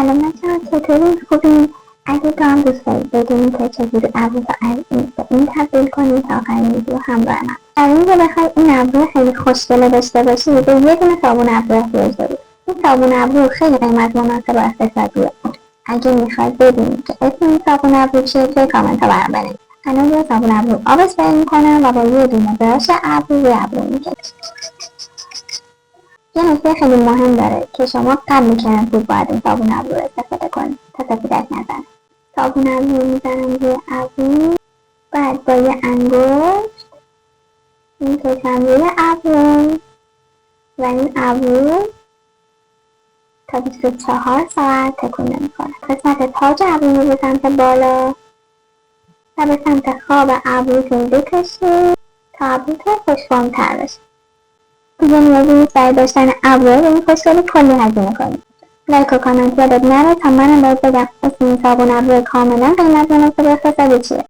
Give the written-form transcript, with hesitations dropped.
سلام بچه‌ها، چطورین؟ خوبین؟ اگه تو هم دوست دارید بدونید که چجوری ابرو رو از این به این تبدیل کنید تا آخرین ویدیو همراه من. در اینکه بخواید این ابرو خیلی خوشگل رو داشته باشید به یه دونه صابون ابرو احتیاج دارید. این صابون ابرو خیلی قیمت مناسب و اقتصادیه. اگه میخواید بدونید که اسم این صابون ابرو چیه توی کامنت ها برام بنویسید. الان یه صابون ابرو آب اسپری میکنم و با یه دونه براش ابرو روی ابرو میکشم. یه نکته خیلی مهم داره که شما قبل شامپو باید این صابون ابرو رو استفاده کنید تا سفیدک نزنه. صابون ابرو میزنم روی ابرو، بعد با یه انگشت میکشم روی ابرو و این ابرو تا 24 ساعت تکون نمیکنه. قسمت تاج ابرو رو به سمت بالا و به سمت خواب ابروتون بکشید تا ابروتون خوشفام‌تر بشه. دیگه نیازی نیست برای داشتن ابرو به این خوشگلی کلی هزینه کنید. لایک و کامنت یادت نره تا منم باید بگم اسم این صابون ابرو کاملا قیمت مناسب اقتصادی چیه.